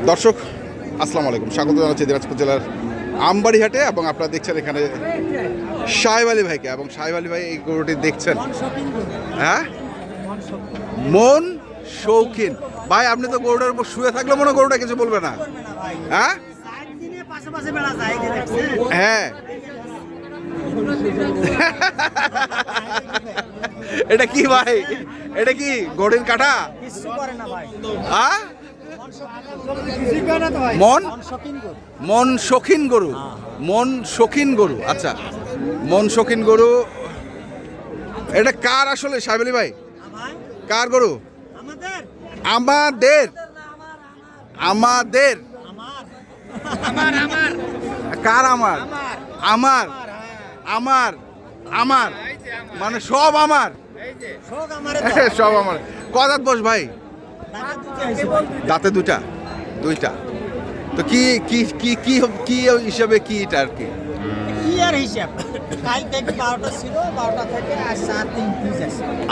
দর্শক আসসালামু আলাইকুম, স্বাগত জানাচ্ছি দিনাজপুর জেলার আমবাড়িহাটে এবং আপনারা দেখছেন এখানে সাহেব আলী ভাইকে, এবং সাহেব আলী ভাই এই গরুটি দেখছেন। হ্যাঁ, মন শৌখিন ভাই, আপনি তো গরুটার উপর শুয়ে থাকলে মনে গরুটা কিছু বলবে না। হ্যাঁ হ্যাঁ, এটা কি ভাই, এটা কি গরুর কাটা? হ্যাঁ, মন শৌখিন গরু, মন শৌখিন গরু। আচ্ছা, মন শৌখিন গরু এটা কার আসলে সাহেব আলী ভাই? কার গরু? আমাদের আমাদের কার? আমার আমার আমার আমার মানে সব আমার, সব আমার। কদাত বস ভাই? দাঁতে দুটা, দুইটা। তো কি কি কি কি কি হিসাবে কি এটা আর কি?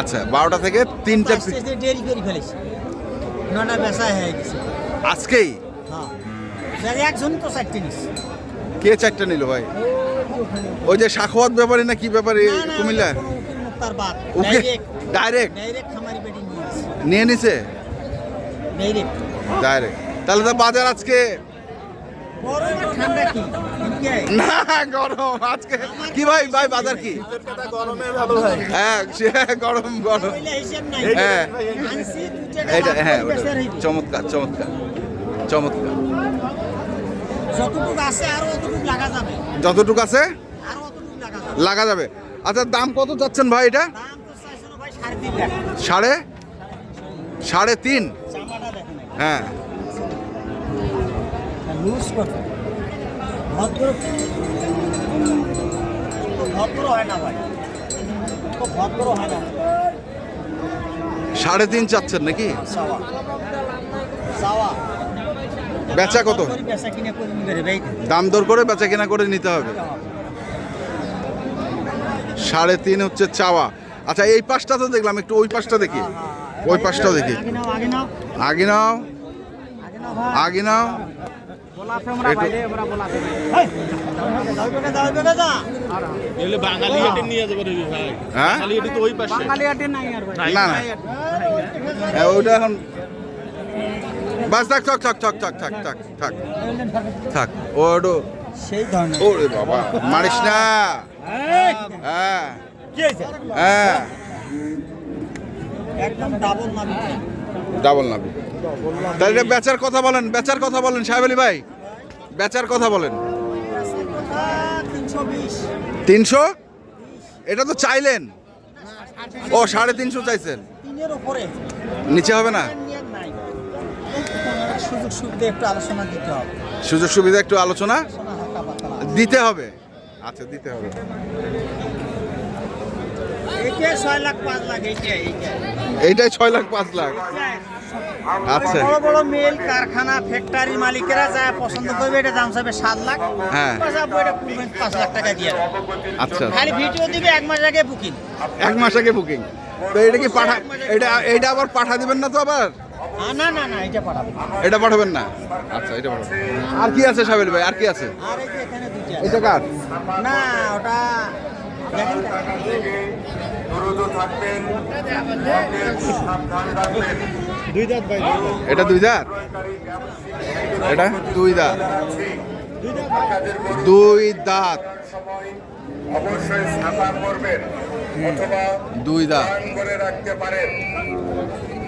আচ্ছা, 12টা থেকে 3টা আজকেই কে 4টা নিল ভাই? ওই যে সাখাওয়াত ব্যাপারে না কি ব্যাপারে কুমিল্লা ডাইরেক্ট নিয়ে নিছে ডাইরেক্ট। তাহলে তো বাজার আজকে না গরম আজকে কি ভাই? ভাই বাজার কি? হ্যাঁ গরম গরম। হ্যাঁ এইটা, হ্যাঁ চমৎকার চমৎকার চমৎকার। যতটুকু আছে লাগা যাবে। আচ্ছা, দাম কত যাচ্ছেন ভাই এটা? সাড়ে তিন। হ্যাঁ, সাড়ে তিন চাচ্ছেন নাকি? বেচা কত? দাম দর করে বেচা কিনা করে নিতে হবে। 3.5 হচ্ছে চাওয়া। আচ্ছা, এই পাশটা তো দেখলাম, একটু ওই পাশটা দেখি, ওই পাশটাও দেখি। আগে নাও আগে নাও। ওইটা এখন বাস থাক থাক থাক থাক থাক থাক থাক থাক থাক। ওটো সেই ধরনের। ওরে বাবা, মারিস না। হ্যাঁ হ্যাঁ, একদম ডাবল নাবি। তাহলে বেচার কথা বলেন, বেচার কথা বলেন সাহেব আলী ভাই, বেচার কথা বলেন। 300? এটা তো চাইলেন। ও 350 চাইছেন, নিচে হবে না? সুযোগ সুবিধা একটু আলোচনা দিতে হবে। আচ্ছা, দিতে হবে। এইটাই 6 লাখ 5 লাখ। আচ্ছা, বড় বড় মিল কারখানা ফ্যাক্টরির মালিকেরা যা পছন্দ করবে এটা দাম চাবে 7 লাখ। হ্যাঁ, 5 লাখ টাকা দিয়ে। আচ্ছা, খালি ভিডিও দিবে 1 মাস আগে বুকিং। 1 মাস আগে বুকিং। তো এটা কি পাঠা, এটা আবার পাঠা দিবেন না তো আবার? না না না, এটা পাঠাবেন। এটা পাঠাবেন না? আচ্ছা, এটা পাঠাবেন। আর কি আছে সাহেব ভাই, আর কি আছে? আর এই যে এখানে দুটো আছে। এটা কার? না, ওটা দেখেন দুই দাঁত ভাই। এটা দুই দাঁত, এটা দুই দাঁত, দুই দাঁত, অবশ্যই ছাপা করবেন অথবা দুই দাঁত করে রাখতে পারেন।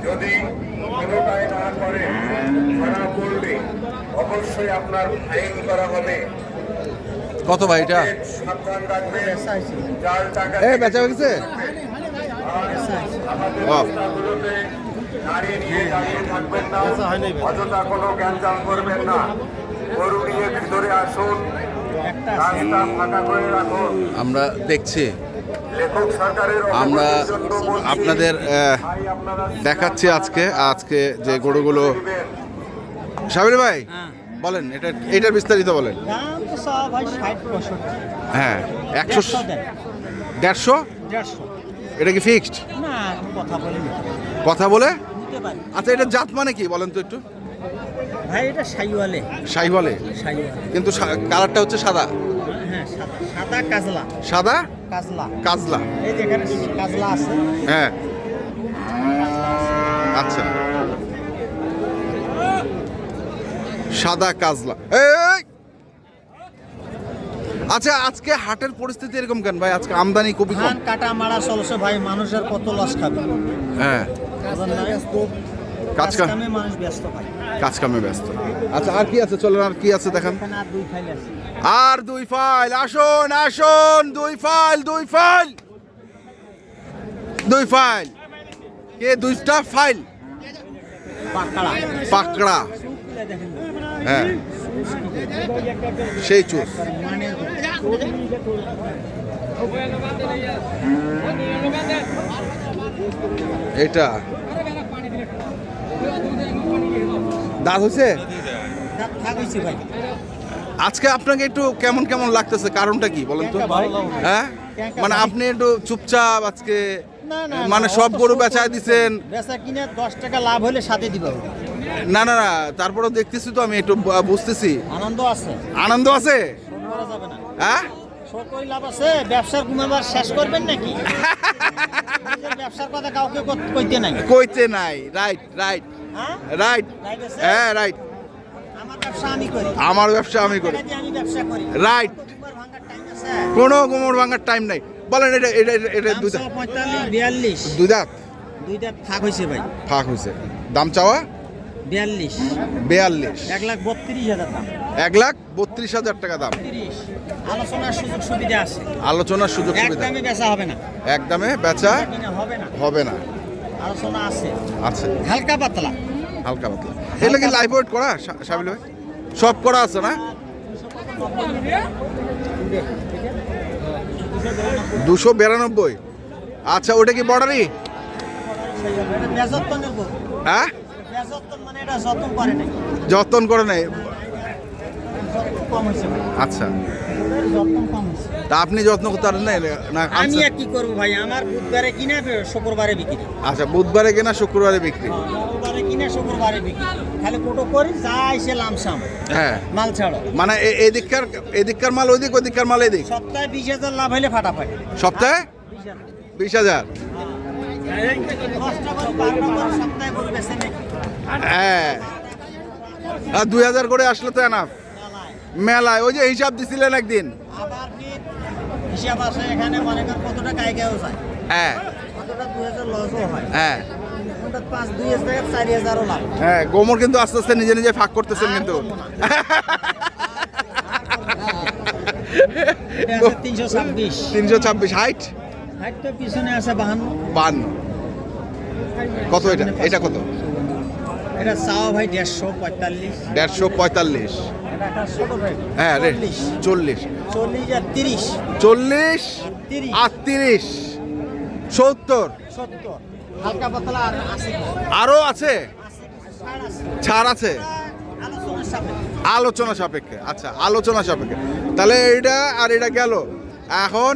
যদি কোনোটাই না করে ধরা পড়লে অবশ্যই আপনার ফাইন করা হবে। কত ভাই এটা? সাবধান রাখবেন, জাল টাকা বেচা হয়েছে। রাস্তাগুলোতে গাড়ি নিয়ে দাঁড়িয়ে থাকবেন না, অযথা কোনো গ্যাঞ্জাম করবেন না। গরু নিয়ে ভিতরে আসুন, রাস্তা ফাঁকা করে রাখুন। আমরা দেখছি, লেখক সরকারের আমরা আপনাদের দেখাচ্ছি আজকে যে গরুগুলো। সাবির ভাই বলেন, এটার বিস্তারিত বলেন। দাম তো সব ভাই 60-65। হ্যাঁ, 100 150। এটা কি ফিক্সড? না, কথা বলে কথা বলে। নিতে পারি। আচ্ছা, এটা জাত মানে কি বলেন তো একটু? ভাই এটা শাইওয়ালে। শাহিওয়ালে, কিন্তু কালারটা হচ্ছে সাদা। হ্যাঁ সাদা কাজলা। সাদা কাজলা। কাজলা। এই যে এখানে কাজলা আছে। হ্যাঁ আচ্ছা, সাদা কাজলা। এই আচ্ছা, আজকে হাটের পরিস্থিতি এরকম কেন ভাই? আজকে আমদানি খুবই কম। ধান কাটা মারা চলছে ভাই, মানুষের কত লস খাবে। হ্যাঁ কাজ কাম, কামে মানুষ ব্যস্ত ভাই। কাজ কামে ব্যস্ত। আচ্ছা আর কি আছে, চলেন আর কি আছে দেখান। এখানে আর 2 ফাইল আছে। আর 2 ফাইল, আসুন আসুন, 2 ফাইল 2 ফাইল 2 ফাইল, কে 2টা ফাইল? পাকড়া। পাকড়া। হ্যাঁ সেই চুষ। মানে এটা দাঁত হয়েছে থাকইছি ভাই। আজকে আপনাকে একটু কেমন কেমন লাগতেছে, কারণটা কি বলেন তো? হ্যাঁ মানে আপনি একটু চুপচাপ আজকে, না, না, মানে না, সব অত গরু সুখ বেচা নাই। দিছেন। বেচা কিনে 10 টাকা লাভ হলে সাথে দিবা। না না না, তারপরেও দেখতেছি তো, আমি একটু বুঝতেছি আনন্দ আছে, আনন্দ আছে। শোক করা যাবে না। হ্যাঁ শোক করে লাভ আছে। ব্যবসার গুণাবার শেষ করবেন নাকি? নিজের ব্যবসার কথা কাউকে কইতে নাই। কইতে নাই। রাইট রাইট হ্যাঁ রাইট। রাইট আছে? হ্যাঁ রাইট। আমার ব্যবসা আমি করি। আমার ব্যবসা আমি করি। টাকা দিয়ে আমি ব্যবসা করি। রাইট। তোমার ভাঙার টাইম আছে? কোনো গোমর ভাঙার টাইম নাই। বলেন এটা এটা এটা দাম দুইটা, চাও 45, 42 দুই দাঁত দুইটা থাক হইছে ভাই। ফাঁক হয়েছে। দাম চাওয়া 42, 42, 1,32,000 দাম। 1,32,000 টাকা দাম। 30 আলোচনার সুযোগ সুবিধা আছে। আলোচনার সুযোগ সুবিধা। একদমই বেচা হবে না। একদমে বেচা কিনা হবে না। হবে না। আলোচনা আছে আচ্ছা হালকা পাতলা। হালকা পাতলা। এগুলো কি লাইভ ওয়েট করা সাবিল ভাই? সব করা আছে না? 292। আচ্ছা ওটা কি বর্ডারি? এটা বেযত্নের গরু। হ্যাঁ বেযত্ন মানে এটা যত্ন করে নাই। যত্ন করে নাই। যত্ন কম হয়েছে ভাই। আচ্ছা যত্ন কম হয়েছে। তা আপনি যত্ন করতে পারেন না? আমি আচ্ছা আর কি করবো ভাই, আমার বুধবারে কিনা শুক্রবারে বিক্রি। আচ্ছা, বুধবারে কেনা শুক্রবারে বিক্রি। মঙ্গলবারে কিনা শুক্রবারে বিক্রি। খালি কোটো করি যা এসে লামসাম হ্যাঁ মাল ছাড়ো। মানে এদিককার মাল ওইদিক, ওদিককার মাল এদিক। সপ্তাহে 20,000 লাভ হইলে ফাটাফাটি। সপ্তাহে 20,000। সপ্তাহে গরু বেচে নাকি? হ্যাঁ আর 2,000 করে আসলে তো এনাফ। মেলায় ওই যে হিসাব দিছিলেন একদিন। আবার কি হিসাব আছে এখানে, মনে করেন কত টাকা আইগাও যায়, হ্যাঁ কতটা 2,000 লসও হয়। হ্যাঁ 2,000 টাকা 4,000ও লাভ। হ্যাঁ গোমর কিন্তু আস্তে আস্তে নিজে নিজে ফাঁক করতেছেন কিন্তু। এটা আছে 326। 326 হাইট। হাইট তো পিছনে আছে 52। 52। কত এটা? এটা কত? এটা চাও ভাই 145। 145। এটা একটা ছোট ভাই। হ্যাঁ রে 40। 40 আর 30। 40 30 আর 30 70। 70 হালকা পাতলা আর 80। আরো আছে ছাড় আছে। ছাড় আছে আলোচনার সাপেক্ষে। আলোচনা সাপেক্ষে। আচ্ছা আলোচনা সাপেক্ষে। তাহলে এটা আর এটা গেল। এখন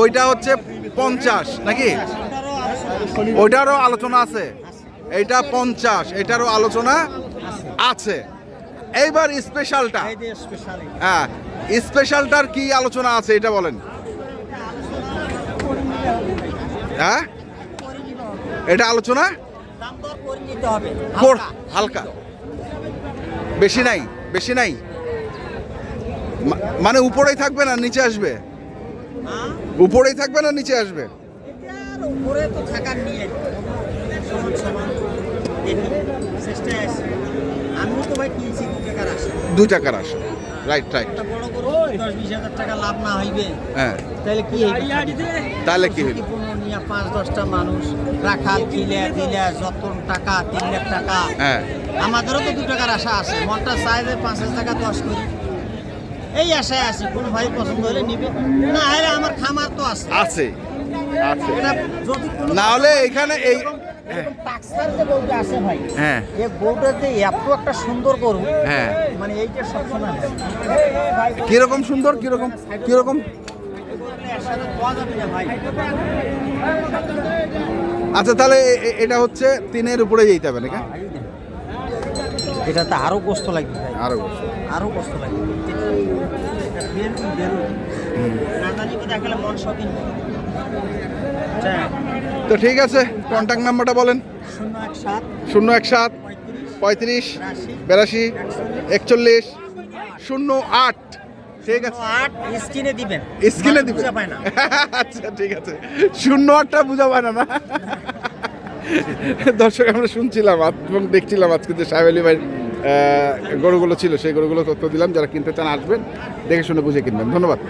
ওইটা হচ্ছে 50 নাকি? এটারও আলোচনা ওইটারও আলোচনা আছে। এইটা 50, এটারও আলোচনা আছে। এইবার স্পেশালটা, এই যে স্পেশাল। হ্যাঁ স্পেশালটার কি আলোচনা আছে এটা বলেন। হ্যাঁ এটা আলোচনা দাম দর করে নিতে হবে। হালকা, বেশি নাই, বেশি নাই। মানে উপরেই থাকবে না নিচে আসবে? হ্যাঁ? উপরেই থাকবে না নিচে আসবে? এটার উপরে তো থাকার নিয়ে সমান সমান দেখি চেষ্টায় আছে। আমিও তো ভাই কিনছি 2 টাকার আশা। 2 টাকার আসে। Right right. একটা বড় গরু 10-20 হাজার টাকা লাভ না হইবে হ্যাঁ তাহলে কি হইবে? তাহলে কি হইবে? নিয়ে 5-10টা মানুষ রাখাল খিলে দিলে যতন টাকা 3 লাখ টাকা। হ্যাঁ আমাদেরও তো 2 টাকার আশা আছে। মনটা চাই যে 5,000 টাকা 10 করি, এই আশায় আছি। কোন ভাই পছন্দ হলে নিবে না। আরে আমার খামার তো আছে। আছে আছে। এটা যদি কোনো না হলে এখানে এই এরকম টাক্সার যে গরুটা আছে ভাই, হ্যাঁ এই গরুটা যে এত একটা সুন্দর গরু, হ্যাঁ মানে এইটা সবসময় কিরকম সুন্দর, কিরকম কিরকম। একসাথে পাওয়া যাবে না ভাই। আচ্ছা তাহলে এটা হচ্ছে 3-এর উপরে যেতে হবে নাকি? এটাতে আরো কষ্ট লাগবে ভাই, আরো বছর আরো কষ্ট লাগবে। না জানি দেখালে মন শপিং। তো ঠিক আছে, কন্ট্যাক্ট নাম্বারটা বলেন। 017 017 35 82 42 41 08। ঠিক আছে, 8 স্ক্রিনে দিবেন, স্ক্রিনে দিবেন। বুঝা পায় না। আচ্ছা ঠিক আছে, 08টা বুঝা পায় না না। দর্শক আমরা শুনছিলাম এবং দেখছিলাম আজকে যে সাহেব আলী ভাই গরুগুলো ছিল, সেই গরুগুলো তথ্য দিলাম। যারা কিনতে চান আসবেন, দেখে শুনে বুঝে কিনবেন। ধন্যবাদ।